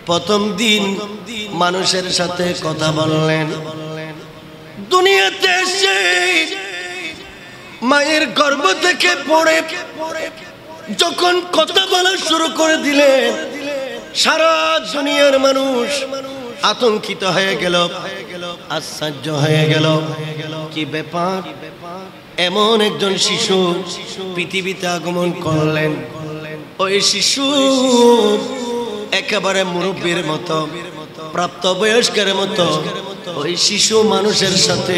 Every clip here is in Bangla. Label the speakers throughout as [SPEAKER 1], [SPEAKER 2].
[SPEAKER 1] প্রথম দিন মানুষের সাথে কথা বললেন। দুনিয়াতে এসে মায়ের গর্ভ থেকে পড়ে যখন কথা বলা শুরু করে দিলেন, সারা দুনিয়ার মানুষ আতঙ্কিত হয়ে গেল, আশ্চর্য হয়ে গেল। কি ব্যাপার, এমন একজন শিশু পৃথিবীতে আগমন করলেন। ওই শিশু একেবারে মুরব্বীর মতো, প্রাপ্তবয়স্কের মতো ওই শিশু মানুষের সাথে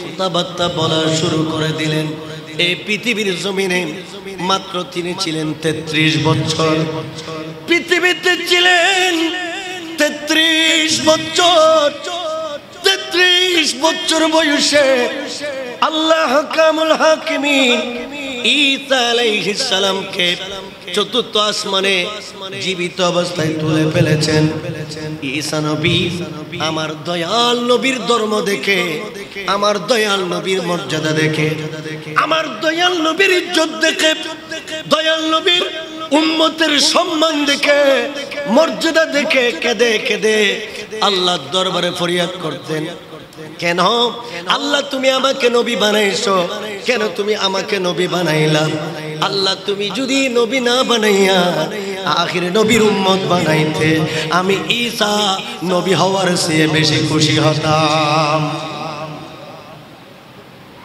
[SPEAKER 1] কথাবার্তা বলা শুরু করে দিলেন। এই পৃথিবীর জমিনে মাত্র তিনি ছিলেন 33 বছর, পৃথিবীতে ছিলেন 33 বছর। 33 বছর বয়সে আল্লাহ কামুল হাকিমিন ঈসা আলাইহিস সালামকে চতুর্থ আসমানে জীবিত অবস্থায় তুলে ফেলেছেন। ঈসা নবী আমার দয়াল নবীর ধর্ম দেখে, আমার দয়াল নবীর মর্যাদা দেখে, আমার দয়াল নবীর ইজ্জত দেখে, দয়াল নবীর উম্মতের সম্মান দেখে, মর্যাদা দেখে কেঁদে কেঁদে আল্লাহর দরবারে ফরিয়াদ করতেন। কেন আল্লাহ তুমি আমাকে নবী বানাইছো? কেন তুমি আমাকে নবী বানাইলা? আল্লাহ তুমি যদি নবী না বানাইয়া আখির নবীর উম্মত বানাইতে, আমি ঈসা নবী হওয়ার চেয়ে বেশি খুশি হতাম।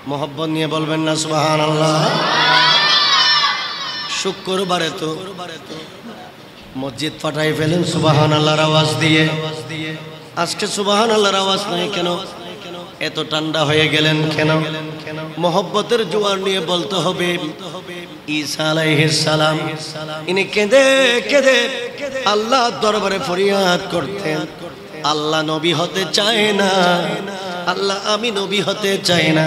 [SPEAKER 1] মোহব্বত নিয়ে বলবেন না সুবহানাল্লাহ। শুক্রবারে তো মসজিদ ফাটাই ফেলেন সুবহানাল্লাহর আওয়াজ দিয়ে। আজকে সুবহানাল্লাহর আওয়াজ নাই কেন? এত ঠান্ডা হয়ে গেলেন কেন? মোহব্বতের জোয়ার নিয়ে বলতে হবে। ঈসা আলাইহিস সালাম ইনি কেঁদে কেঁদে আল্লাহর দরবারে ফরিয়াদ করতেন, আল্লাহ নবী হতে চায় না, আল্লাহ আমি নবী হতে চাই না,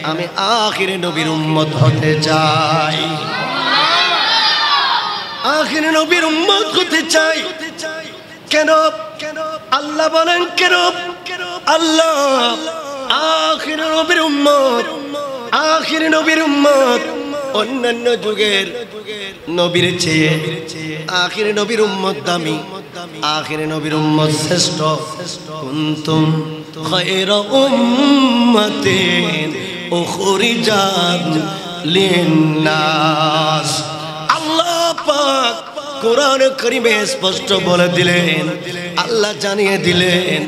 [SPEAKER 1] আমি আখিরে নবীর উম্মত হতে চাই, আখিরে নবীর উম্মত হতে চাই। কেন? আল্লাহ বলেন কেন? আল্লাহ আখির নবীর উম্মত, আখির নবীর উম্মত অন্যান্য যুগের নবীর চেয়ে আখির নবীর উম্মত দামি, আখির নবীর উম্মত শ্রেষ্ঠ। কুনতুম খায়রা উম্মাতিন উখরিজাত লিন্নাস। আল্লাহ পাক কোরআন কারীমে স্পষ্ট বলে দিলেন, আল্লাহ জানিয়ে দিলেন,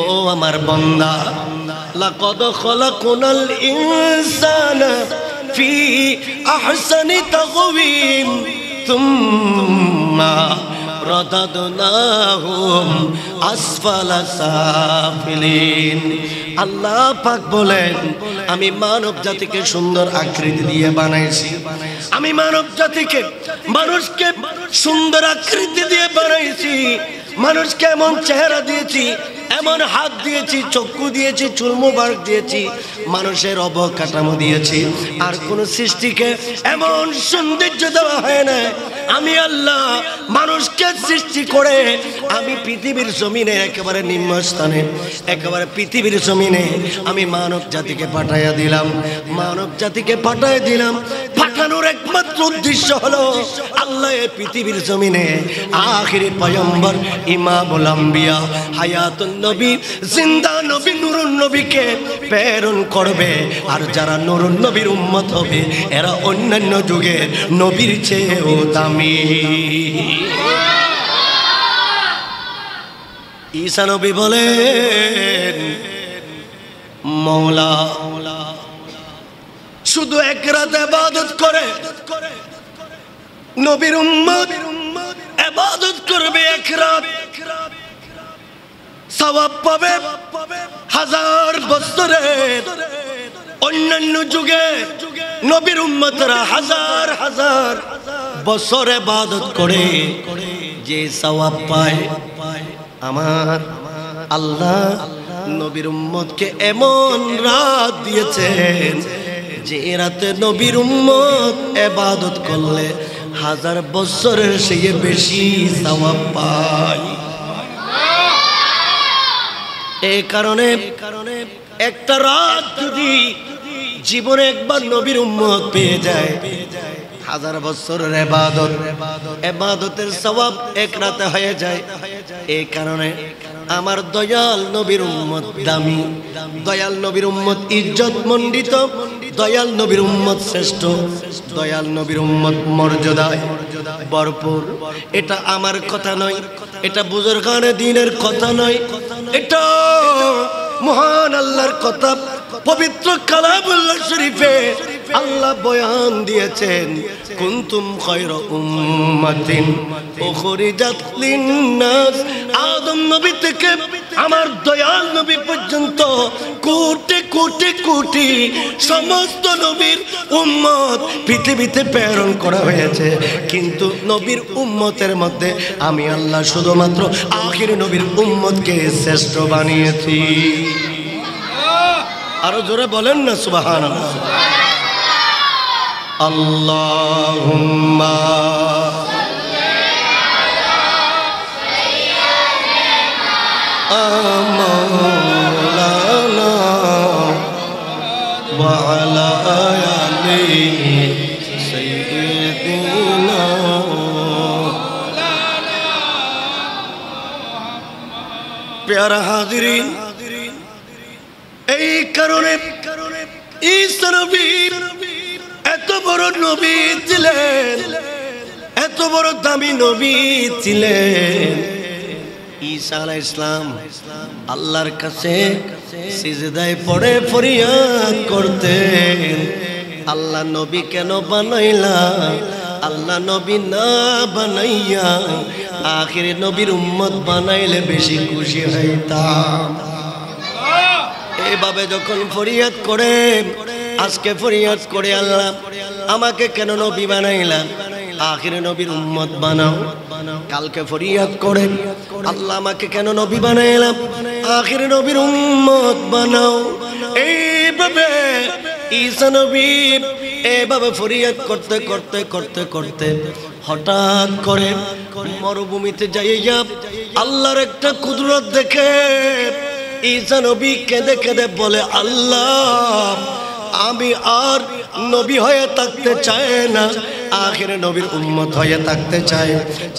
[SPEAKER 1] ও আমার বান্দা, লাকাদ খালাকনাল ইনসানা ফি আহসানি তাকওয়িম সুম্মা রাদাদনাহু আসফালা সাফিলিন। আল্লাহ পাক বলেন, আমি মানব জাতিকে সুন্দর আকৃতি দিয়ে বানাইছি, আমি মানব জাতিকে, মানুষকে সুন্দর আকৃতি দিয়ে বানাইছি, মানুষকে এমন চেহারা দিয়েছি, এমন হাত দিয়েছি, চক্ষু দিয়েছি, চুল মুবারক দিয়েছি, মানুষের অবকাঠামো দিয়েছি, আর কোন সৃষ্টিকে এমন সৌন্দর্য দেওয়া হয় না। আমি আল্লাহ মানুষকে সৃষ্টি করে আমি পৃথিবীর জমিনে একেবারে নিম্নস্থানে, একেবারে পৃথিবীর জমিনে আমি মানব জাতিকে পাঠাইয়া দিলাম, মানব জাতিকে পাঠাইয়া দিলাম। পাঠানোর একমাত্র উদ্দেশ্য হলো আল্লাহ পৃথিবীর জমিনে আখিরি পয়গম্বর ইমামুল আম্বিয়া হায়াতুন নবী, জিন্দা নবী, নূরুন নবীকে প্রেরণ করবে। আর যারা নূরুন নবীর উম্মত হবে এরা অন্যান্য যুগে নবীর চেয়েও দামি। ঈসা নবী বলেন, মওলা শুধু এক রাত ইবাদত করে নবীর উম্মত ইবাদত করবে, এক রাত সওয়াব পাবে 1000 বছরের। অন্যান্য যুগে নবীর উম্মতরা হাজার হাজার বছর ইবাদত করে যে সওয়াব পায়, আমার আল্লাহ নবীর উম্মতকে এমন রাত দিয়েছেন যে রাতে নবীর উম্মত ইবাদত করলে 1000 বছরের চেয়ে বেশি সওয়াব পায়। এই কারণে একটা রাত যদি জীবনে একবার নবীর উম্মত পেয়ে যায়, হাজার বছরের ইবাদত, ইবাদতের সওয়াব এক রাতে হয়ে যায়। এই কারণে আমার দয়াল নবীর উম্মত দামি, দয়াল নবীর উম্মত ইজ্জত মণ্ডিত, দয়াল নবীর উম্মত শ্রেষ্ঠ, দয়াল নবীর উম্মত মর্যাদায় ভরপুর। এটা আমার কথা নয়, এটা বুজুর্গানে দ্বীনের কথা নয়, এটা মহান আল্লাহর কথা। পবিত্র কালামুল্লাহ শরীফে আল্লাহ বয়ান দিয়েছেন, কুনতুম খায়রা উম্মাতিন উখরিজাত লিন-নাস। আদম নবী থেকে আমার দয়াল নবী পর্যন্ত কোটি কোটি কোটি সমস্ত নবীর উম্মত পৃথিবীতে প্রেরণ করা হয়েছে, কিন্তু নবীর উম্মতের মধ্যে আমি আল্লাহ শুধুমাত্র আখির নবীর উম্মতকে শ্রেষ্ঠ বানিয়েছি। আরো জোরে বলেন না সুবহানাল্লাহ। আল্লাহুম্মা মাওলানা ওয়া আলা আলি সাইয়্যিদিনা। প্যারা হাজিরিন, এই কারণে ঈসা নবী এত বড় নবী ছিলেন, এত বড় দামি নবী ছিলেন। ঈসা আলাইহিস সালাম আল্লাহর কাছে সিজদায় পড়ে ফরিয়াদ করতেন, আল্লাহ নবী কেন বানাইলা? আল্লাহ নবী না বানাইয়া আখির নবীর উম্মত বানাইলে বেশি খুশি হইতাম। এভাবে যখন ফরিয়াদ করে, আজকে ফরিয়াদ করে, আল্লাহ আমাকে কেন নবী বানাইলা? আখির নবীর উম্মত বানাও। কালকে ফরিয়াদ করে, আল্লাহ আমাকে কেন নবী বানাইলা? আখির নবীর উম্মত বানাও। এইভাবে ঈসা নবী এভাবে ফরিয়াদ করতে করতে করতে করতে হঠাৎ করে মরুভূমিতে যাইয়া আল্লাহর একটা কুদরত দেখে ঈসা নবী কেঁদে কেঁদে বলে, আল্লাহ আমি আর নবী হয়ে থাকতে চাই না, আখিরে নবীর উম্মত হয়ে থাকতে চাই।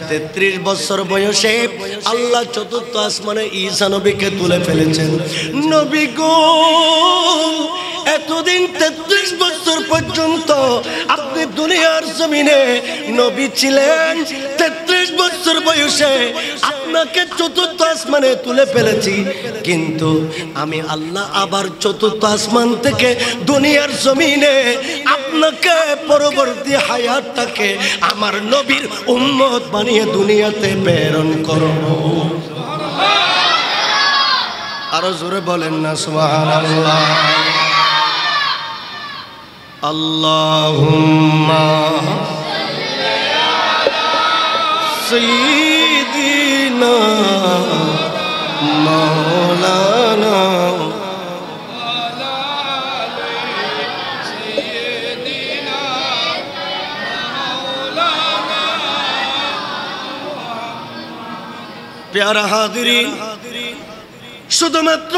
[SPEAKER 1] 33 বছর বয়সে আল্লাহ চতুর্থ আসমানে ঈসা নবীকে তুলে ফেলেছেন। নবী গো, এতদিন 33 বছর পর্যন্ত আপনি দুনিয়ার জমিনে নবী ছিলেন। 33 বছর বয়সে আপনাকে চতুর্থ আসমানে তুলে ফেলেছি, কিন্তু আমি আল্লাহ আবার চতুর্থ আসমান থেকে দুনিয়ার জমিনে আপনাকে পরবর্তী হায়াতটাকে আমার নবীর উম্মত বানিয়ে দুনিয়াতে প্রেরণ করব। আরো জোরে বলেন না সুবহানাল্লাহ। আল্লাহুম্মা সাইয়্যিদিনা মাওলানা প্যারা হাজিরিন, শুধুমাত্র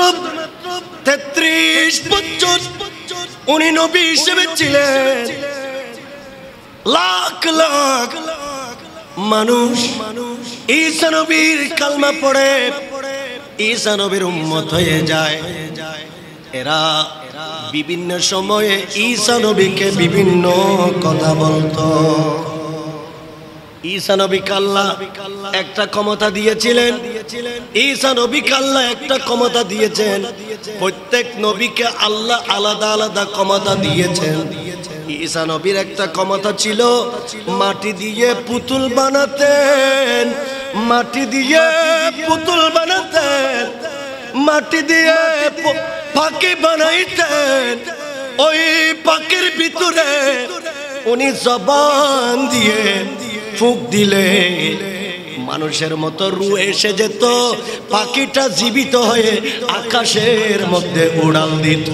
[SPEAKER 1] 33 বছর উনি নবী হিসেবে ছিলেন। লাখ লাখ মানুষ ঈসা নবীর কালমা পড়ে ঈসা নবীর উম্মত হয়ে যায়। এরা বিভিন্ন সময়ে ঈসা নবীকে বিভিন্ন কথা বলতো। ঈসা নবীকে আল্লাহ একটা ক্ষমতা দিয়েছিলেন, ঈসা নবীকে আল্লাহ একটা ক্ষমতা দিয়েছেন। প্রত্যেক নবীকে আল্লাহ আলাদা আলাদা ক্ষমতা দিয়েছেন। ঈসা নবীর একটা ক্ষমতা ছিল মাটি দিয়ে পুতুল বানাতেন, মাটি দিয়ে পুতুল বানাতেন, মাটি দিয়ে পাখি বানাইতেন। ওই পাখির ভিতরে উনি জবান দিয়ে ফুঁক দিলে মানুষের মতো রূহ এসে যেত, পাখিটা জীবিত হয়ে আকাশের মধ্যে উড়াল দিত।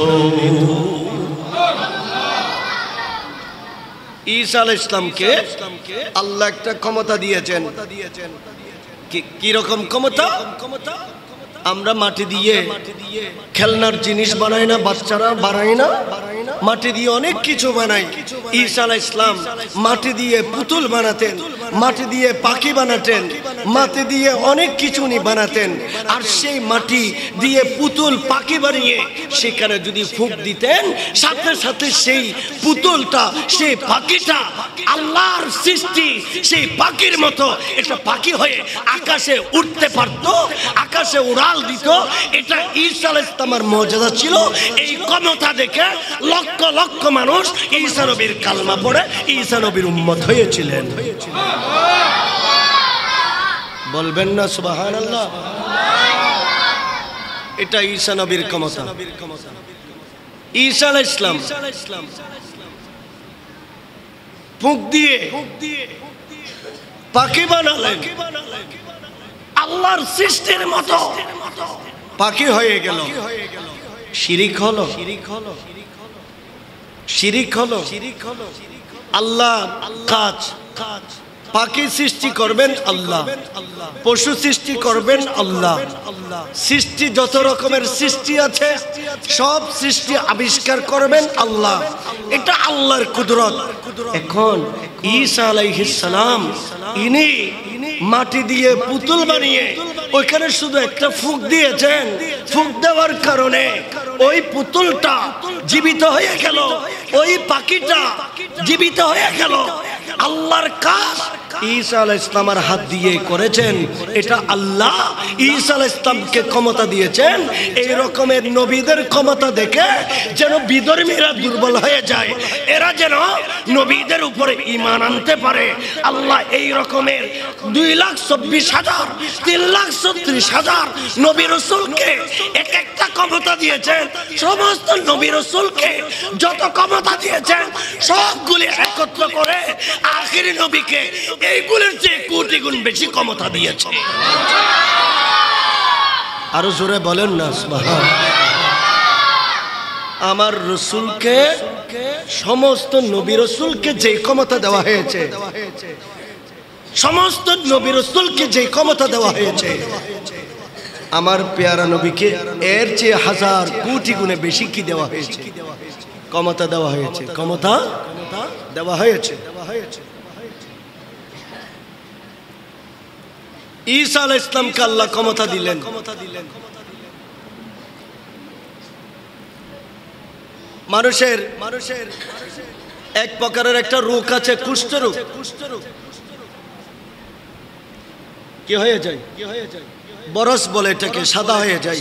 [SPEAKER 1] ঈসা আলাইহিস সালামকে আল্লাহ একটা ক্ষমতা দিয়েছেন। কি রকম ক্ষমতা? আমরা মাটি দিয়ে খেলনার জিনিস বানাই না, বাচ্চারা বানাই না, মাটি দিয়ে অনেক কিছু বানাই। ঈসা আলাইহিস সালাম মাটি দিয়ে পুতুল বানাতেন, মাটি দিয়ে পাখি বানাতেন, মাটি দিয়ে অনেক কিছু উনি বানাতেন। আর সেই মাটি দিয়ে পুতুল পাখি বানিয়ে সেখানে যদি ফুঁক দিতেন, সাথে সাথে সেই পুতুলটা, সেই পাখিটা আল্লাহর সৃষ্টি সেই পাখির মতো একটা পাখি হয়ে আকাশে উঠতে পারত, আকাশে উড়াল দিত। এটা ঈসা আলাইহিস সালামের মুজিজা ছিল। এই ক্ষমতা দেখে লক্ষ লক্ষ মানুষ ঈসা নবীর কালমা পড়ে ঈসা নবীর উম্মত হয়েছিলেন। বলবেন না সুবহানাল্লাহ? এটা ঈসা নবীর ক্ষমতা। ঈসা আলাইহিস সালাম ফুঁক দিয়ে পাখি বানালেন, আল্লাহর সৃষ্টির মতো পাখি হয়ে গেল। শিরিক হলো, শিরিক হলো। আল্লাহ কাজ, পাখি সৃষ্টি করবেন আল্লাহ, পশু সৃষ্টি করবেন আল্লাহ। সৃষ্টি যত রকমের সৃষ্টি আছে সব সৃষ্টি আবিষ্কার করবেন আল্লাহ। এটা আল্লাহর কুদরত। এখন ঈসা আলাইহিস সালাম ইনি মাটি দিয়ে পুতুল বানিয়ে ওইখানে শুধু একটা ফুঁক দিয়েছেন। ফুঁক দেওয়ার কারণে ওই পুতুলটা জীবিত হয়ে গেল, ওই পাখিটা জীবিত হয়ে গেল। আল্লাহর কাজ ঈসা আলাইহিস সালামের হাত দিয়ে করেছেন। এটা আল্লাহ ঈসা আলাইহিস সালামকে ক্ষমতা দিয়েছেন। এই রকমের নবীদের ক্ষমতা দেখে যেন বিধর্মীরা দুর্বল হয়ে যায়, এরা যেন নবীদের উপরে ঈমান আনতে পারে। আল্লাহ এই রকমের 2,24,000 3,36,000 নবী রাসূলকে এক একটা ক্ষমতা দিয়েছেন। সমস্ত নবী রাসূলকে যত ক্ষমতা দিয়েছেন সবগুলি একত্র করে আখিরি নবীকে এইগুলোর চেয়ে কোটি গুণ বেশি ক্ষমতা দিয়েছে। আরো জোরে বলেন না সুবহানাল্লাহ। আমার রাসূলকে, সমস্ত নবী রাসূলকে যে ক্ষমতা দেওয়া হয়েছে, সমস্ত নবী রাসূলকে যে ক্ষমতা দেওয়া হয়েছে, আমার পেয়ারা নবীকে এর চেয়ে হাজার কোটি গুণে বেশি কি দেওয়া হয়েছে? ক্ষমতা দেওয়া হয়েছে, ক্ষমতা দেওয়া হয়েছে। ঈসা আলাইহিস সালামকে আল্লাহ ক্ষমতা দিলেন। মানুষের এক প্রকারের একটা রোগ আছে, কুষ্ঠ রোগ। কি হয়ে যায়? বরস বলে এটাকে, সাদা হয়ে যায়।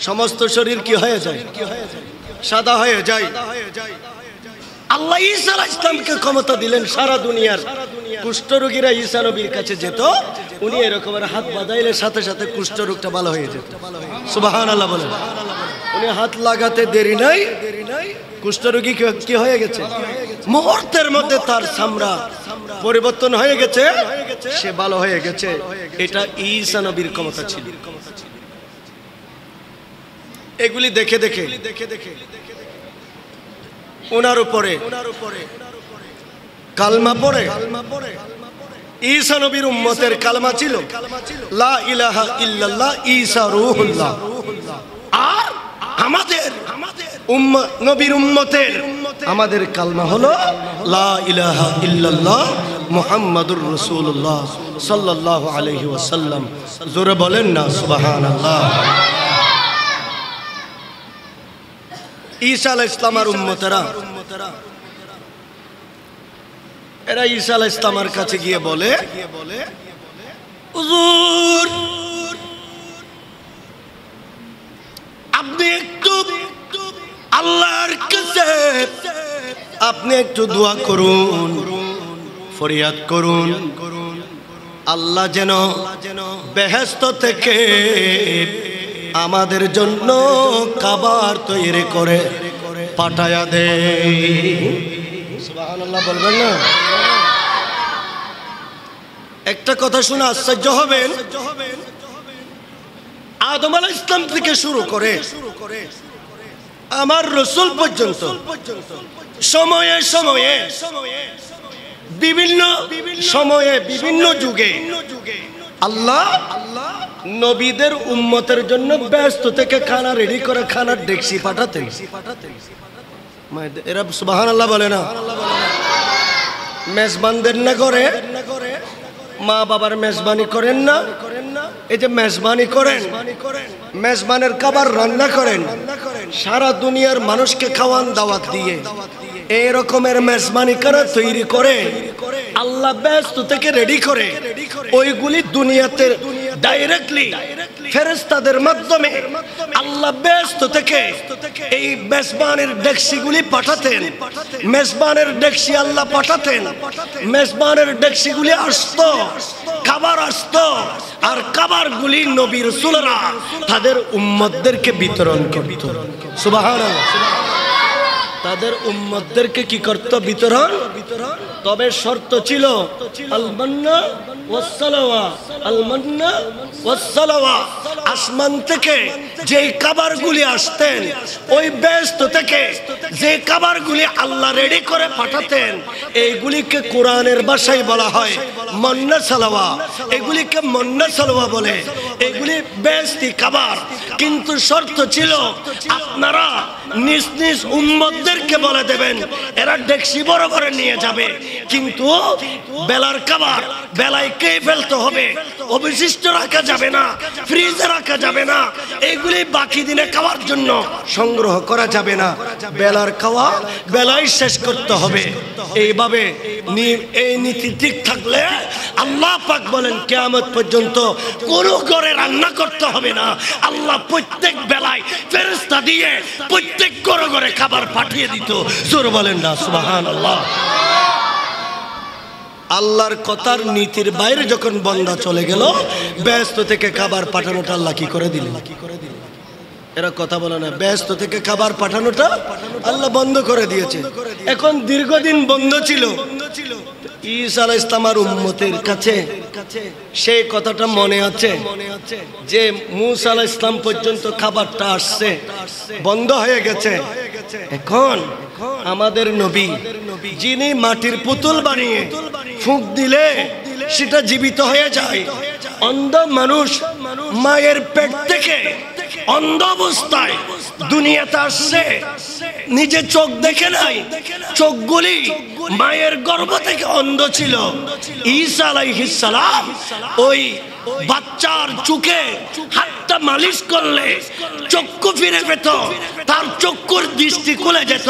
[SPEAKER 1] সমস্ত শরীর কি হয়ে যায়? সাদা হয়ে যায়। আল্লাহ ঈসা আলাইহিস সালামকে ক্ষমতা দিলেন। সারা দুনিয়ার কুষ্ঠরোগীরা ঈসা নবীর কাছে যেত, উনি এরকমের হাত বাঁধাইলে সাথে সাথে কুষ্ঠরোগটা ভালো হয়ে যেত। সুবহানাল্লাহ বলেন। উনি হাত লাগাতে দেরি নাই, কুষ্ঠরোগী কি হয়ে গেছে? মুহূর্তের মধ্যে তার চামড়া পরিবর্তন হয়ে গেছে, সে ভালো হয়ে গেছে। এটা ঈসা নবীর ক্ষমতা ছিল। এগুলি দেখে দেখে ওনার উপরে কালমা পড়ে। ঈসা নবীর উম্মতের কালমা ছিল লা ইলাহা ইল্লাল্লাহ ঈসা রূহুল্লাহ। আর আমাদের নবীর উম্মতের আমাদের কালমা হলো লা ইলাহা ইল্লাল্লাহ মুহাম্মাদুর রাসূলুল্লাহ সাল্লাল্লাহু আলাইহি ওয়াসাল্লাম। জোরে বলেন না সুবহানাল্লাহ। ঈসা আলাইহিস সালামের উম্মতেরা, এরা ঈসা আলাইহিস সালামের কাছে গিয়ে বলে, হুজুর আপনি একটু আল্লাহর কাছে আপনি একটু দোয়া করুন, ফরিয়াদ করুন, আল্লাহ যেন বেহেশত থেকে আমাদের জন্য খাবার তৈরি করে পাঠায়া দেয়। সুবহানাল্লাহ বলবেন না? একটা কথা শুনে আশ্চর্য হবেন, আদম আলাইহিস সালাম থেকে শুরু করে আমার রাসূল পর্যন্ত সময়ে সময়ে বিভিন্ন সময়ে বিভিন্ন যুগে আল্লাহ নবীদের উম্মতের জন্য ব্যস্ত থেকে খানা রেডি করে খানার ডেকসি পাঠাতেন। এরা সুবহানাল্লাহ বলে না? মেজবানদের না করে, মা বাবার মেজবানি করেন না? এই যে মেজবানি করেন, মেজবানের খাবার রান্না করেন, সারা দুনিয়ার মানুষকে খাওয়ান দাওয়াত দিয়ে, এই রকমের মেজবানি করা তৈরি করে আল্লাহ ব্যস্ত থেকে রেডি করে ওইগুলি দুনিয়াতে ডাইরেক্টলি ফেরেশতাদের মাধ্যমে আল্লাহ ব্যস্ত থেকে এই মেজবানের ডেকসিগুলি পাঠাতেন। মেজবানের ডেকসি আল্লাহ পাঠাতেন, মেজবানের ডেকসিগুলি আসতো, খাবার আসতো, আর খাবারগুলি নবী রাসূলরা তাদের উম্মতদেরকে বিতরণ করত। সুবহানাল্লাহ। তাদের উম্মতদেরকে কি করত? বিতরণ। তবে শর্ত ছিল আল মান্না ওয়াস সালাওয়া, আল মান্না ওয়াস সালাওয়া। আসমান থেকে যে খাবারগুলি আসতেন, ওই ব্যস্ত থেকে যে খাবারগুলি আল্লাহ রেডি করে পাঠাতেন, এইগুলিকে কোরআনের ভাষায় বলা হয় মান্না সালাওয়া। এগুলিকে মান্না সালাওয়া বলে, এগুলি বেস্তি খাবার। কিন্তু শর্ত ছিল আপনারা নিজ নিজ উম্মতদেরকে বলে দেবেন, এরা ডেকসি বড় করে নিয়ে যাবে, কিন্তু বেলার খাবার বেলায় কে ফেলতে হবে, অবশিষ্ট রাখা যাবে না, ফ্রিজে রাখা যাবে না, এগুলি বাকি দিনে খাওয়ার জন্য সংগ্রহ করা যাবে না, বেলার খাওয়া বেলায় শেষ করতে হবে। এইভাবে এই নীতি ঠিক থাকলে আল্লাহ পাক বলেন কিয়ামত পর্যন্ত কোনো ঘরে রান্না করতে হবে না। আল্লাহ প্রত্যেক বেলায় ফেরেশতা দিয়ে প্রত্যেক ঘরে ঘরে খাবার পাঠিয়ে দিত। জোর বলেন না সুবহানাল্লাহ। আল্লাহর কথার নীতির বাইরে যখন বান্দা চলে গেল, ব্যস্ত থেকে খাবার পাঠানোটা আল্লাহ কি করে দিলেন? এরা কথা বলে না, ব্যস্ত থেকে খাবার পাঠানোটা আল্লাহ বন্ধ করে দিয়েছে। এখন দীর্ঘদিন বন্ধ ছিল। ঈসা আলাইহিস সালামের উম্মতের কাছে সেই কথাটা মনে আছে যে মুসা আলাইহিস সালাম পর্যন্ত খাবারটা আসছে, বন্ধ হয়ে গেছে। এখন আমাদের নবী, যিনি মাটির পুতুল বানিয়ে ফুঁক দিলে সেটা জীবিত হয়ে যায়, অন্ধ মানুষ মায়ের পেট থেকে অন্ধ অবস্থায় দুনিয়াতে আসছে, নিজে চোখ দেখে নাই, চোখগুলি মায়ের গর্ভ থেকে অন্ধ ছিল। ঈসা আলাইহিস সালাম ওই বাচ্চার চোখে হাতটা মালিশ করলে চক্ষু ফিরে পেত, তার চক্ষুর দৃষ্টি খুলে যেত।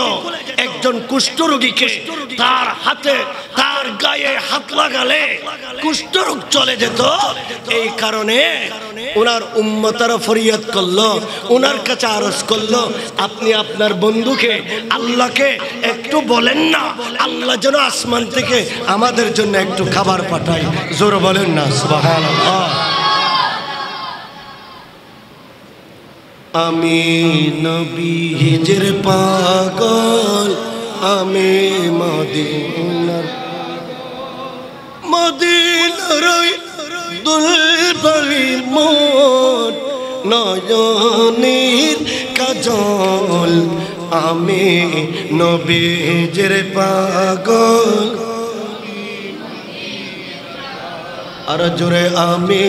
[SPEAKER 1] একজন কুষ্ঠরোগীকে তার হাতে তার গায়ে হাত লাগালে কুষ্ঠরোগ চলে যেত। এই কারণে ওনার উম্মতরা ফরিয়াদ করলো, ওনার কাছে আরজ করলো, আপনি আপনার বন্ধুকে আল্লাহকে একটু বলেন না, আল্লাহ যেন আসমান থেকে আমাদের জন্য একটু খাবার পাঠায়। জোর বলেন না সুবহানাল্লাহ। আমি নবীজির পাগল, আমি মদিনার দুলবালি মোর নয়নের কাজল, আমি নবীজির পাগল। আর জোরে আমি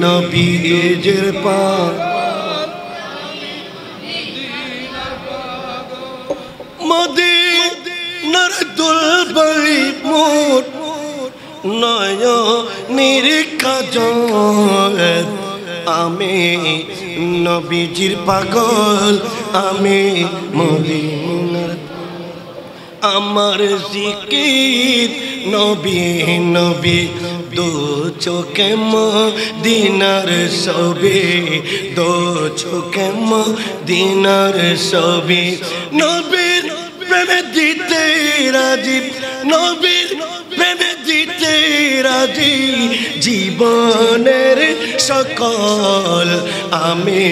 [SPEAKER 1] নবীজির পাগল, মদিনার দুলবালি মোর নয়নের কাজল, আমি নবীজির পাগল, আমি মদিনার। আমার জিকির নবী নবী, দু চোখে মদিনার ছবি, দু চোখে মদিনার ছবি। নবীর প্রেমে দিতে রাজি, নবীর প্রেমে দিতে রাজি, জীবনের সকল, আমি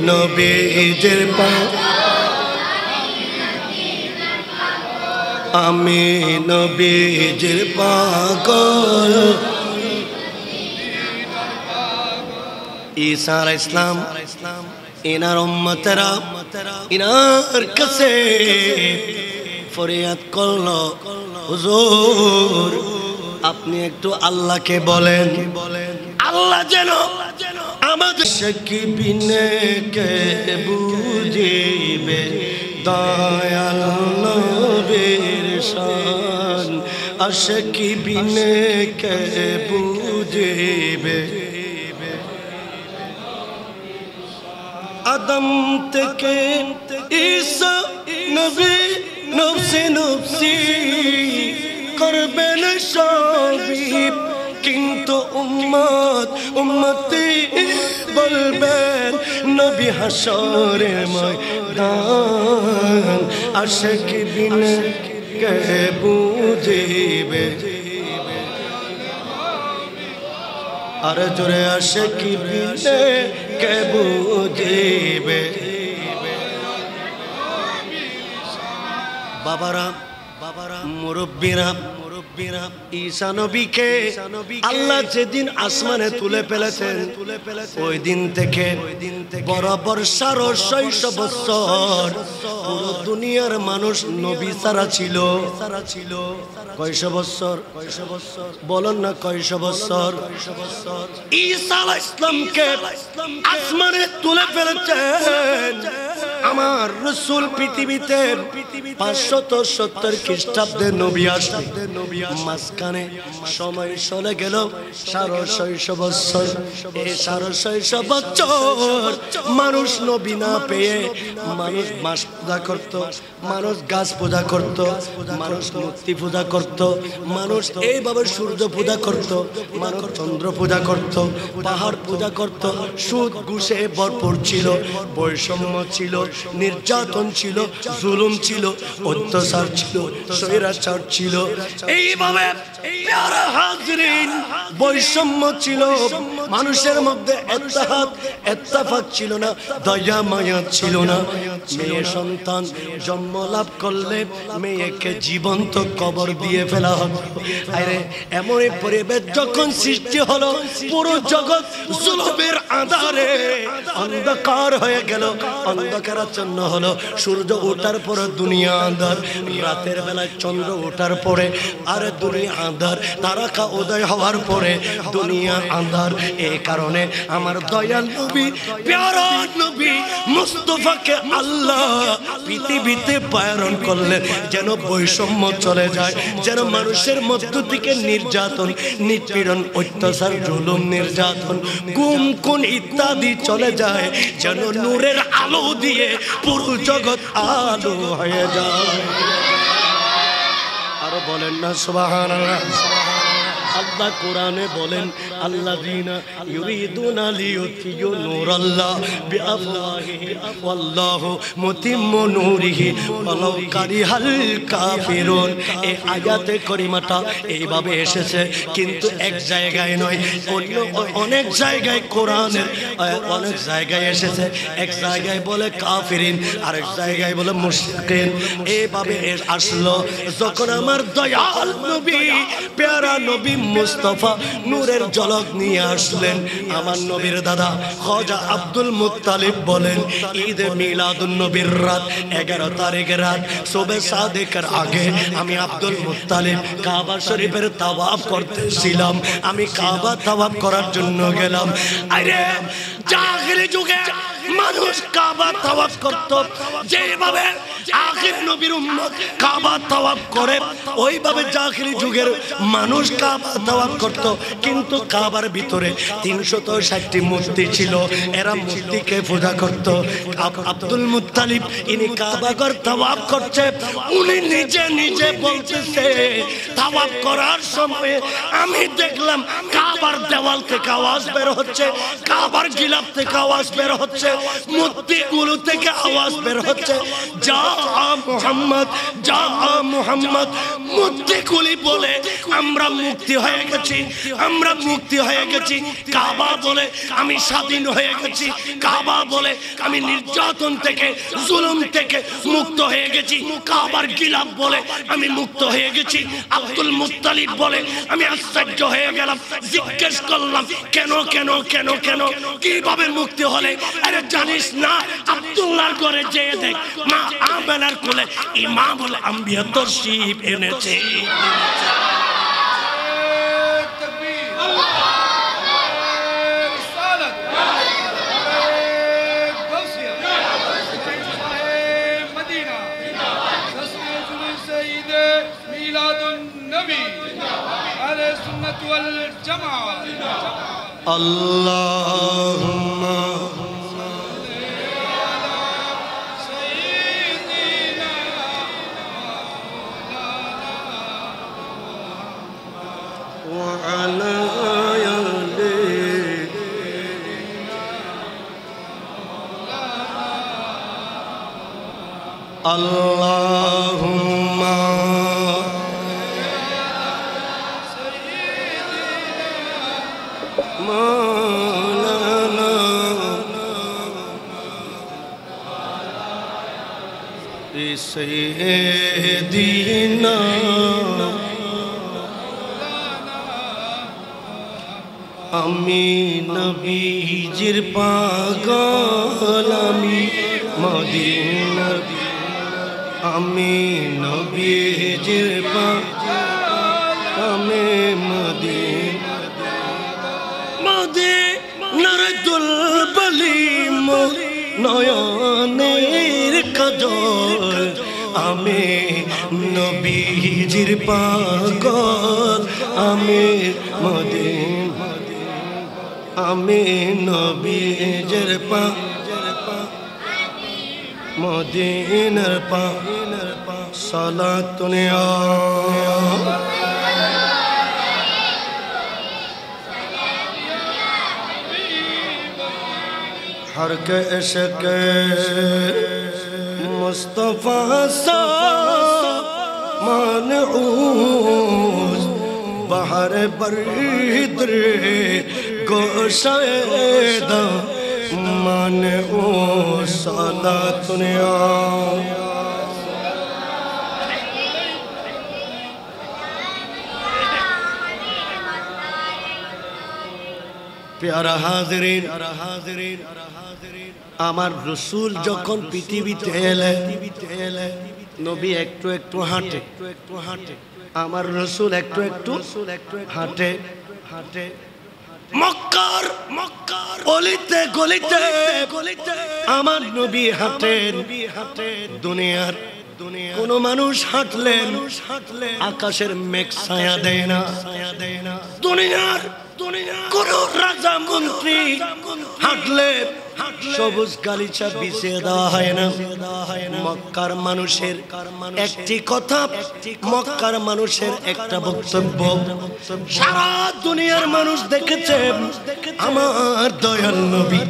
[SPEAKER 1] নবীজির পাগল, আমি নবীজির পাগল। ঈসা আলাইহিস সালাম ইনার উম্মতেরা ইনার কাছে ফরিয়াদ করলো, হুজুর আপনি একটু আল্লাহকে বলেন, আল্লাহ যেন আমাদের বিনে কে বুঝিবে দয়াল নবীর শান আশিকি বিনে কে বুঝিবে আদম থেকে ঈসা নবী নফসি নফসি করবেন সবই কিন্তু উম্মতি বলবেন নবী হাসরের ময়দান আশিকি বিনে কে বুঝিবে আর জোরে আশিকি বিনে কে বুঝিবে বাবারা মুরব্বীরা ঈসা নবীকে আল্লাহ যেদিন আসমানে তুলে ফেলেছেন ওই দিন থেকে বরাবর 650 বছর পুরো দুনিয়ার মানুষ নবী ছাড়া ছিল কয়শো বছর বলেন না কয়শো বছর ঈসা আলাইহিস সালামকে আসমানে তুলে ফেলেছেন আমার রাসূল পৃথিবীতে 570 খ্রিস্টাব্দে নবী আসলেন মাঝখানে সময় চলে গেল 650 বছর এই 650 বছর মানুষ নবী না পেয়ে মানুষ মাস পূজা করত মানুষ গাছ পূজা করত মানুষ মূর্তি পূজা করত মানুষ এইভাবে সূর্য পূজা করত মানুষ চন্দ্র পূজা করত পাহাড় পূজা করত সুদ ঘুষে ভরপুর ছিল বৈষম্য ছিল নির্যাতন ছিল জুলুম ছিল অত্যাচার ছিল স্বৈরাচার ছিল এইভাবে প্যারা হাজরিন বৈষম্য ছিল মানুষের মধ্যে ইত্তেফাক ছিল না দয়া মায়া ছিল না মেয়ে সন্তান জন্ম লাভ করলে মেয়েকে জীবন্ত কবর দিয়ে ফেলা হতো আরে এমন পরিবেশ যখন সৃষ্টি হলো পুরো জগৎ জুলুমের আঁধারে অন্ধকার হয়ে গেল অন্ধকারাচ্ছন্ন হলো সূর্য ওঠার পরে দুনিয়া আঁধার রাতের বেলায় চন্দ্র ওঠার পরে আর দুনিয়া আঁধার তারকা উদয় হওয়ার পরে দুনিয়া আঁধার এই কারণে আমার দয়াল নবী প্যারা নবী মুস্তাফাকে আল্লাহ পৃথিবীতে প্রেরণ করলেন যেন বৈষম্য চলে যায় যেন মানুষের মধ্য থেকে নির্যাতন নিপীড়ন অত্যাচার জুলুম নির্যাতন গুম খুন ইত্যাদি চলে যায় যেন নূরের আলো দিয়ে পুরো জগৎ আলো হয়ে যায় আর বলেন না সুবহানাল্লাহ আল্লাহ কোরআনে বলেন আল্লাযীনা ইউরিদুনা লিইউতিয়ু নূরাল্লাহ বিআফওয়াহিহি ওয়াল্লাহু মুতিম্মু নূরিহি ওয়ালাউ কারিহাল কাফিরুন এই আয়াতে কারিমাটা এইভাবে এসেছে কিন্তু এক জায়গায় নয় অন্য অনেক জায়গায় কোরআনের অনেক জায়গায় এসেছে এক জায়গায় বলে কাফিরিন আরেক জায়গায় বলে মুশরিকিন এইভাবে আসলো যখন আমার দয়াল নবী প্যারা নবী মুস্তাফা নূরের ঝলক নিয়ে আসলেন আমার নবীর দাদা খাজা আব্দুল মুত্তালিব বলেন ঈদে মিলাদুন নবীর রাত 11 তারিখের রাত সুবে সাদেকের আগে আমি আব্দুল মুত্তালিব কাবা শরীফের তাওয়াফ করতেছিলাম আমি কাবা তাওয়াফ করার জন্য গেলাম আরে জাহিলি যুগে মানুষ কাবা তাওয়াফ করত যেভাবে আখির নবীর উম্মত কাবা তাওয়াফ করে ওইভাবে জাহিলি যুগের মানুষ কাবা তাওয়াফ করত কিন্তু কাবার ভিতরে 360টি মূর্তি ছিল এরা মূর্তিকে পূজা করত আব্দুল মুত্তালিব ইনি কাবা ঘর তাওয়াফ করছে উনি নিজে নিজে বলতেছে তাওয়াফ করার সময় আমি দেখলাম কাবার দেওয়াল থেকে আওয়াজ বের হচ্ছে কাবার গিলাফ থেকে আওয়াজ বের হচ্ছে মূর্তিগুলো থেকে আওয়াজ বের হচ্ছে যা মুহাম্মদ যা মুহাম্মদ মূর্তিগুলি বলে আমরা মুক্তি হয়ে গেছি আমরা মুক্তি হয়ে গেছি কাবা বলে আমি স্বাধীন হয়ে গেছি কাবা বলে আমি নির্যাতন থেকে জুলুম থেকে মুক্ত হয়ে গেছি কাবার গিলাফ বলে আমি মুক্ত হয়ে গেছি আব্দুল মুত্তালিব বলে আমি আশ্চর্য হয়ে গেলাম জিজ্ঞেস করলাম কেন কেন কেন কেন কিভাবে মুক্তি হলে আরে জানিস না আব্দুল্লাহর ঘরে যেয়ে দেখ মা আমেনার কোলে ইমামুল আম্বিয়া তশরীফ এনেছে আল্লাহুম্মা ওয়া আলা Allahumma Maulana Sayyidina আমি নবীজির পাগল আমি মদিনার আমি নবীজির পাগল আমি মদিনার দুলবলি নয়নের কাজল আমি নবীজির পাগল আমি মদিনা আমি নবীজির মদিনার সালাতুন हर के इश्क मुस्तफा सा मानऊस बहर बरदर गोशायदा मानऊस सालातुन प्यारा हाज़रीन আমার রাসূল যখন পৃথিবীতে এলেন নবী একটু একটু হাঁটে আমার রাসূল একটু একটু হাঁটে মক্কার অলিতে গলিতে আমার নবী হাঁটেন দুনিয়ার কোন মানুষ হাঁটলেন আকাশের মেঘ ছায়া দেয় না দুনিয়ার কোন রাজা মন্ত্রী হাঁটলে সবুজ গালিচা বিছিয়ে দেওয়া হয় না মক্কার মানুষের একটি কথা মক্কার মানুষের একটা বক্তব্য সারা দুনিয়ার মানুষ দেখেছে আমার দয়াল নবী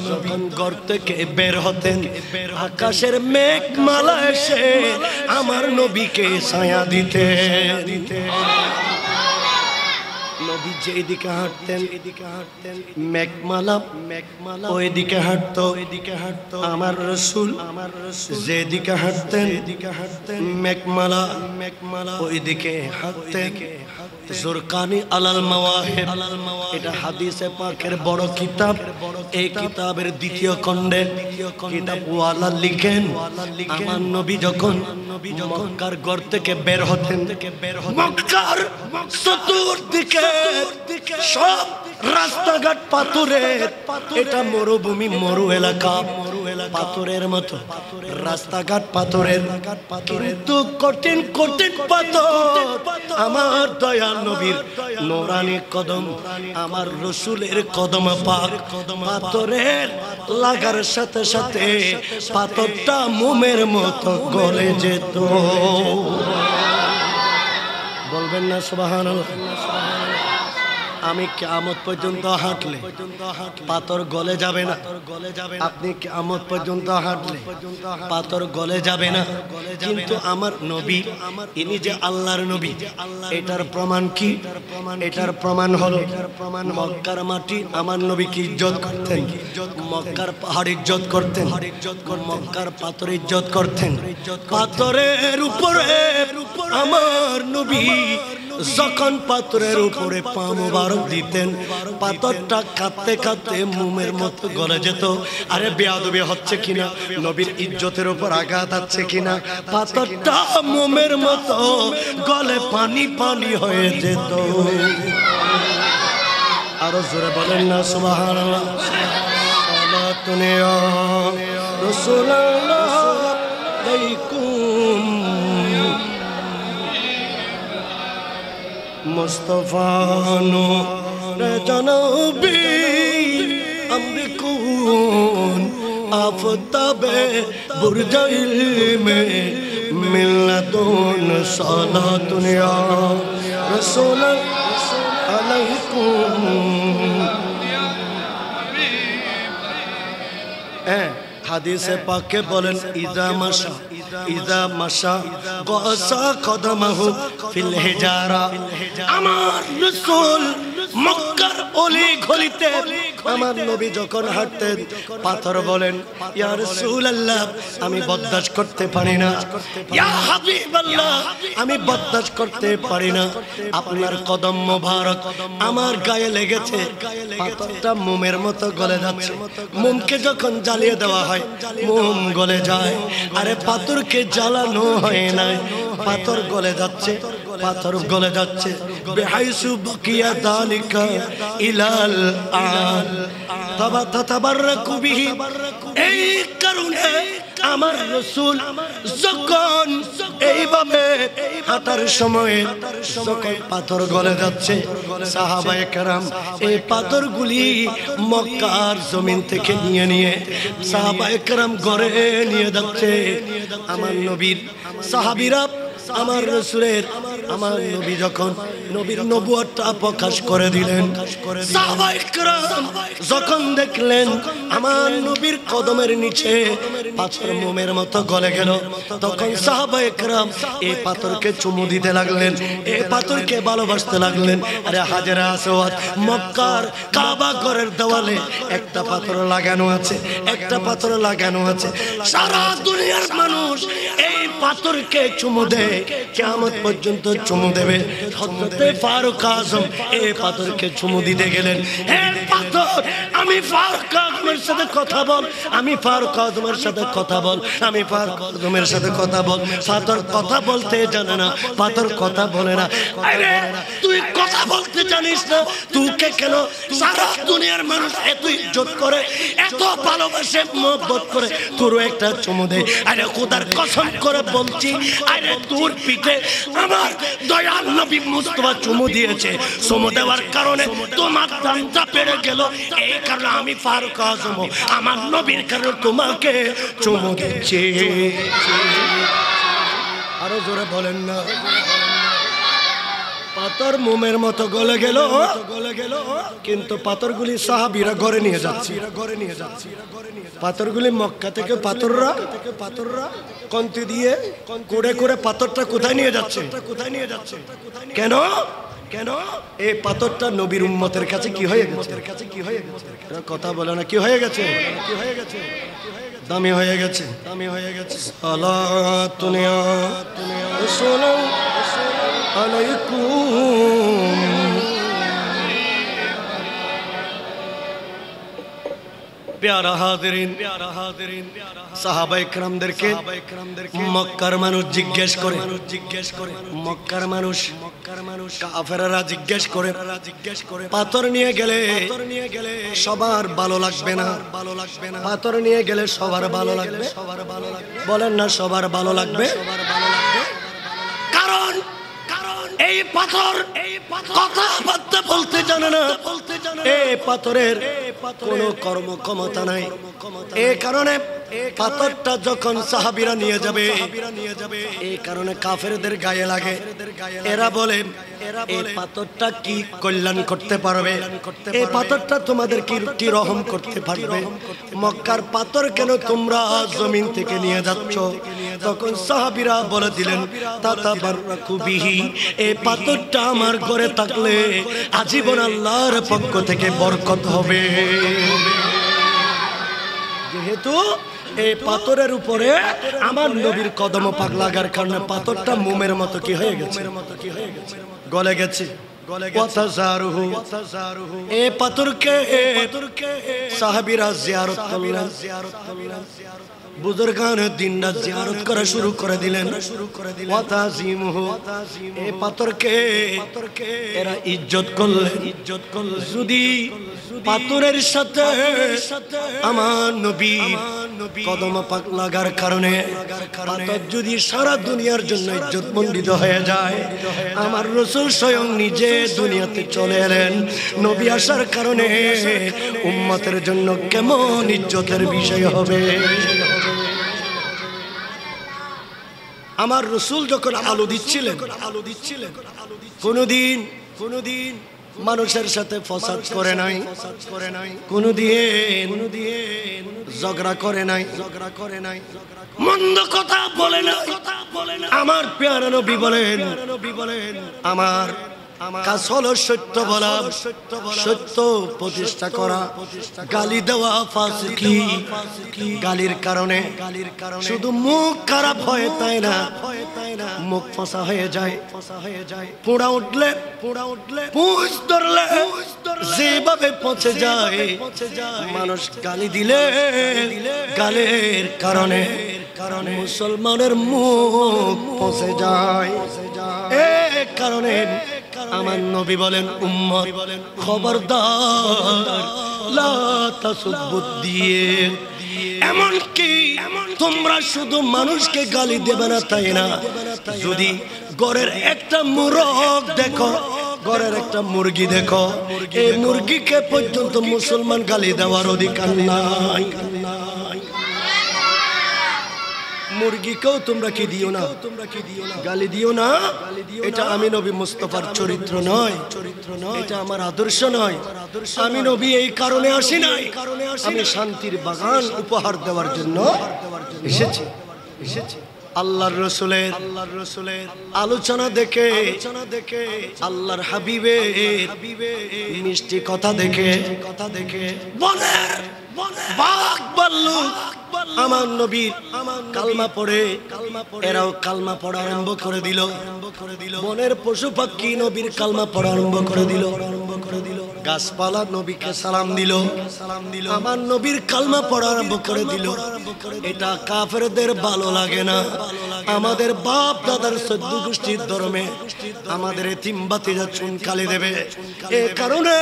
[SPEAKER 1] যখন ঘর থেকে বের হতেন আকাশের মেঘ মালা এসে আমার নবীকে ছায়া দিতে নবী যেদিকে হাঁটতেন মেঘমালা ওইদিকে হাঁটতো আমার রাসূল যেদিকে হাঁটতেন মেঘমালা ওইদিকে হাঁটতেন জুরকানি আলাল মাওয়াহিব এটা হাদিসে পাকের বড় কিতাব এই কিতাবের দ্বিতীয় খণ্ডে কিতাব ওয়ালা লিখেন আমার নবী যখন মক্কার ঘর থেকে বের হতেন মক্কার চতুর্দিকে সব রাস্তাঘাট পাথরের এটা মরুভূমি মরু এলাকা পাথরের মতো রাস্তাঘাট পাথরের কিন্তু কঠিন কঠিন পাথর আমার দয়াল নবীর নূরানি কদম আমার রাসূলের কদম পাক পাথরের লাগার সাথে সাথে পাথরটা মোমের মতো গলে যেত বলবেন না সুবহানাল্লাহ আমি কিয়ামত পর্যন্ত হাঁটলে পাথর গলে যাবে না আপনি কিয়ামত পর্যন্ত হাঁটলে পাথর গলে যাবে না কিন্তু আমার নবী ইনি যে আল্লাহর নবী এটার প্রমাণ কি এটার প্রমাণ হলো মক্কার মাটি আমার নবীকে ইজ্জত করতেন মক্কার পাহাড় ইজ্জত করতেন মক্কার পাথর ইজ্জত করতেন পাথরের উপরে আমার নবী যখন পাথরের উপরে পা মোবারক দিতেন পাথরটা কাঁদতে কাঁদতে মোমের মতো গলে যেত আরে বেয়াদবি হচ্ছে কিনা নবীর ইজ্জতের উপর আঘাত আছে কিনা পাথরটা মোমের মতো গলে পানি পানি হয়ে যেত আরো জোরে বলেন না সুবহানাল্লাহ সালাতুন ইয়া রাসূলুল্লাহ আলাইকুম মুস্তাফা জনবী আমরে কোন আফতাবে বুরজাইল মে মিল্লাতুন সালাতুন ইয়া রাসূল আলাইকুম। হাদিসে পাকে বলেন ইজা মাশা গাসা কদমাহু ফিল হিজারা। আমার রাসূল মক্কার অলি গলিতে আমার নবী যখন হাঁটতেন পাথর বলেন ইয়া রাসূলুল্লাহ আমি বরদাশত করতে পারি না, ইয়া হাবিবাল্লাহ আমি বরদাশত করতে পারি না, আপনার কদম মোবারক আমার গায়ে লেগেছে। পাথরটা মোমের মতো গলে যাচ্ছে। মোমকে যখন জ্বালিয়ে দেওয়া হয় মোম গলে যায়, আরে পাথরকে জ্বালানো হয় না, পাথর গলে যাচ্ছে, পাথর গলে যাচ্ছে। বিহাইসু বাকিয়া যালিকা ইলাল আন তাবারাকু বিহি। এই কারণে আমার রাসূল যখন এইভাবে হাঁটার সময় যখন পাথর গলে যাচ্ছে, সাহাবায়ে কেরাম এই পাথরগুলি মক্কার জমিন থেকে নিয়ে সাহাবায়ে কেরাম ঘরে নিয়ে যাচ্ছে। আমার নবীর সাহাবীরা আমার রাসূলের আমার নবী যখন নবীর নবুয়তটা প্রকাশ করে দিলেন, সাহাবায়ে কেরাম যখন দেখলেন আমার নবীর কদমের নিচে পাথর মোমের মতো গলে গেল, তখন সাহাবায়ে কেরাম এই পাথরকে চুমু দিতে লাগলেন, এই পাথরকে ভালোবাসতে লাগলেন। আরে হাজরা আসওয়াদ মক্কার কাবা ঘরের দেওয়ালে একটা পাথর লাগানো আছে, একটা পাথর লাগানো আছে। সারা দুনিয়ার মানুষ এই পাথরকে চুমু দেয়, কিয়ামত পর্যন্ত চুমু দেবে। হযরতে ফারুক আযম এই পাথরকে চুমু দিতে গেলেন। হে পাথর আমি ফারুক আযমের সাথে কথা বল, আমি ফারুক আযমের সাথে কথা বল, আমি ফারুক আযমের সাথে কথা বল। পাথর কথা বলতে জানে না, পাথর কথা বলে না। আরে তুই কথা বলতে জানিস না, তোকে কেন সারা দুনিয়ার মানুষ এত ইজ্জত করে, এত ভালোবাসে, মহব্বত করে, তোরও একটা চুমু দেয়। আরে খোদার কসম করে বলছি, আরে তোর পিঠে আমার দয়াল নবী মুস্তাফা চুমু দিয়েছে। চুমু দেওয়ার কারণে তোমার দামটা বেড়ে গেল। এই কারণে আমি ফারুক আযম আমার নবীর কারণে তোমাকে চুমু দিচ্ছি। আরো জোরে বলেন না। পাথর মোমের মতো গলে গেল, কিন্তু পাথরগুলি সাহাবীরা ঘরে নিয়ে যাচ্ছে। পাথরগুলি মক্কা থেকে পাথররা কন্তি দিয়ে কুড়ে কুড়ে পাথরটা কোথায় নিয়ে যাচ্ছে? কেন কেন এই পাথরটা নবীর উম্মতের কাছে কি হয়ে গেছে? কথা বলে না, কি হয়ে গেছে? দামি হয়ে গেছে, দামি হয়ে গেছে। সালাতুন ইয়া রাসূল আলাইকুম। প্যারা হাজিরিন, সাহাবায়ে কেরামদেরকে মক্কার মানুষ জিজ্ঞেস করে, মক্কার মানুষ কাফেররা জিজ্ঞেস করে, পাথর নিয়ে গেলে সবার ভালো লাগবে না, পাথর নিয়ে গেলে সবার ভালো লাগবে, বলেন না সবার ভালো লাগবে। কারণ এই পাথর কথাবার্তা বলতে জানে না, এই পাথরের কোনো কর্মক্ষমতা নাই। এই কারণে পাথরটা যখন সাহাবীরা নিয়ে যাবে, এই কারণে কাফেরদের গায়ে লাগে। এরা বলে এই পাথরটা কি কল্যাণ করতে পারবে, এই পাথরটা তোমাদের কি রহম করতে পারবে, মক্কার পাথর কেন তোমরা জমিন থেকে নিয়ে যাচ্ছ? তখন সাহাবীরা বলে দিলেন তাতাবাররাকু বিহি, এই পাথরটা আমার ঘরে থাকলে আজীবন আল্লাহর পক্ষ থেকে বরকত হবে। যেহেতু এই পাথরের উপরে আমার নবীর কদম পাক লাগার কারণে পাথরটা মোমের মতো কি হয়ে গেছে, গলে গেছে। এই পাথরকে সাহাবীরা জিয়ারত করলেন, বুজুর্গান দিনরাত জিয়ারত করা শুরু করে দিলেন। ওয়াতাজিমহু, এই পাথরকে এরা ইজ্জত করলেন। যদি পাথরের সাথে আমার নবী কদম পাক লাগার কারণে পাথর যদি সারা দুনিয়ার জন্য ইজ্জত মণ্ডিত হয়ে যায়, আমার রাসূল স্বয়ং নিজে দুনিয়াতে চলে এলেন। নবী আসার কারণে উম্মতের জন্য কেমন ইজ্জতের বিষয় হবে। আমার রাসূল যখন আলো দিচ্ছিলেন, কোনদিন মানুষের সাথে ফসাদ করে নাই, কোনদিন ঝগড়া করে নাই, মন্দ কথা বলে নাই। আমার প্যারা নবী বলেন, আমার কাজ হলো সত্য বলা, সত্য প্রতিষ্ঠা করা। গালি দেওয়া ফাসিকি, গালির কারণে শুধু মুখ খারাপ হয় তাই না, মুখ ফসা হয়ে যায়। পোড়া উঠলে পুঁজ ধরলে যেভাবে পচে যায়, মানুষ গালি দিলে গালের কারণে মুসলমানের মুখ পচে যায়। এই কারণে আমার নবী বলেন, উম্মত খবরদার লা তাসুবুদ্দিন। এমনকি তোমরা শুধু মানুষকে গালি দেবে না তাই না, যদি ঘরের একটা মুরগ দেখো, ঘরের একটা মুরগি দেখো, এই মুরগিকে পর্যন্ত মুসলমান গালি দেওয়ার অধিকার নাই। মুরগিকেও তোমরা কি দিও না, গালি দিও না। এটা আমি নবী মুস্তাফার চরিত্র নয়, এটা আমার আদর্শ নয়। আমি নবী এই কারণে আসি নাই, আমি শান্তির বাগান উপহার দেওয়ার জন্য এসেছি। আল্লাহর রাসূলের আলোচনা দেখে, আল্লাহর হাবিবের মিষ্টি কথা দেখে বনের বাঘ ভাল্লুক আমার নবীর কালমা পড়ে এরাও কালমা পড়া আরম্ভ করে দিল। বনের পশু পাখি নবীর কালমা পড়া আরম্ভ করে দিল। গাছপালা নবীকে সালাম দিল। আমার নবীর কালমা পড়া আরম্ভ করে দিল। এটা কাফেরদের ভালো লাগে না। আমাদের বাপ দাদার 14 গোষ্ঠীর ধর্মে আমাদের এতিম বাতিজা চুনকালি দেবে, এ কারণে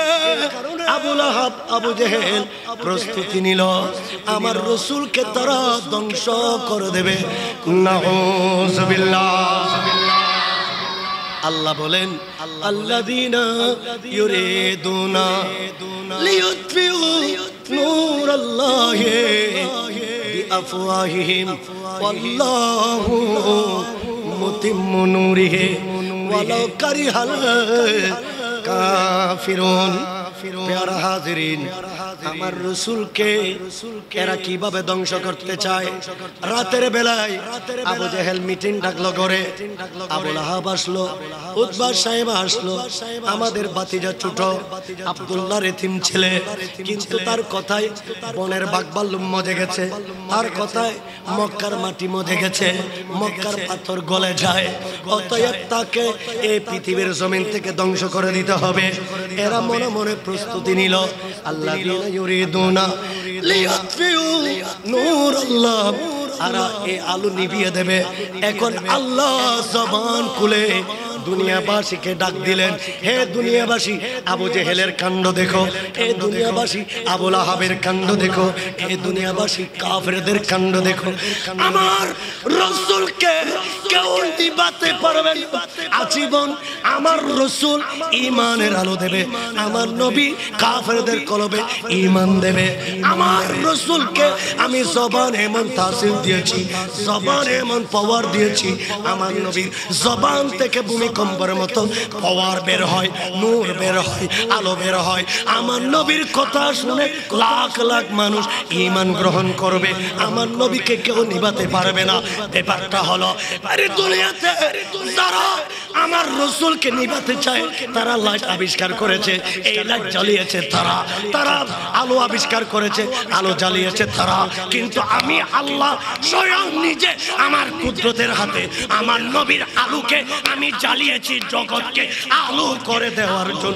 [SPEAKER 1] আবু লাহাব আবু জেহেল প্রস্তুতি নিল, আমার রাসূলকে তারা ধ্বংস করে দেবে। নাউযুবিল্লাহ। আল্লাহ বলেন, আল্লাযীনা ইউরিদুনা লিইউতফিউ নূরাল্লাহি বিআফওয়াহিহিম ওয়াল্লাহু মুতিম্মু নূরিহি ওয়ালাউ কারিহাল কাফিরুন। প্যারা হাজিরিন, আমার রাসূলকে এরা কিভাবে ধ্বংস করতে চায়। রাতের বেলায় আবু জেহেল মিটিং ডাকলো করে, আবু লাহাব আসলো, উতবা সাহেব আসলো, আমাদের বাতিজা ছোট আব্দুল্লাহর এতিম ছেলে, কিন্তু তার কথায় বনের বাঘ ভাল্লুক মজে গেছে, তার কথায় মক্কার মাটি মজে গেছে, মক্কার পাথর গলে যায়, অতএব তাকে এই পৃথিবীর জমিন থেকে ধ্বংস করে দিতে হবে। এরা মনে মনে প্রস্তুতি নিল। আল্লাযীনা ইউরিদুনা লিইউতফিউ নূরাল্লাহ, আরা এই আলো নিভিয়ে দেবে। এখন আল্লাহ জবান খুলে দুনিয়াবাসীকে ডাক দিলেন, হে দুনিয়াবাসী, আবু জেহেলের কাণ্ড দেখো, হে দুনিয়াবাসী আবু লাহাবের কাণ্ড দেখো, হে দুনিয়াবাসী কাফেরদের কাণ্ড দেখো। আমার রাসূলকে কেউ নিভাতে পারবে না। আজীবন আমার রাসূল ঈমানের আলো দেবে, আমার নবী কাফেরদের কলবে ঈমান দেবে। আমার রাসূলকে আমি জবান এমন তাসির দিয়েছি, জবান এমন পাওয়ার দিয়েছি, আমার নবীর জবান থেকে ভূমিকম্পের মতো পাওয়ার বের হয়, নূর বের হয়, আলো বের হয়। আমার নবীর কথা শুনে লাখ লাখ মানুষ ঈমান গ্রহণ করবে। আমার নবীকে কেউ নিভাতে পারবে না। ব্যাপারটা হলো, আরে দুনিয়াতে যারা আমার রাসূলকে নিভাতে চায় তারা লাইট আবিষ্কার করেছে, এই লাইট জ্বালিয়েছে তারা, তারা আলো আবিষ্কার করেছে, আলো জ্বালিয়েছে তারা, কিন্তু আমি আল্লাহ স্বয়ং নিজে আমার কুদরতের হাতে আমার নবীর আলোকে আমি জ্বালিয়েছি জগৎকে আলো করে দেওয়ার জন্য।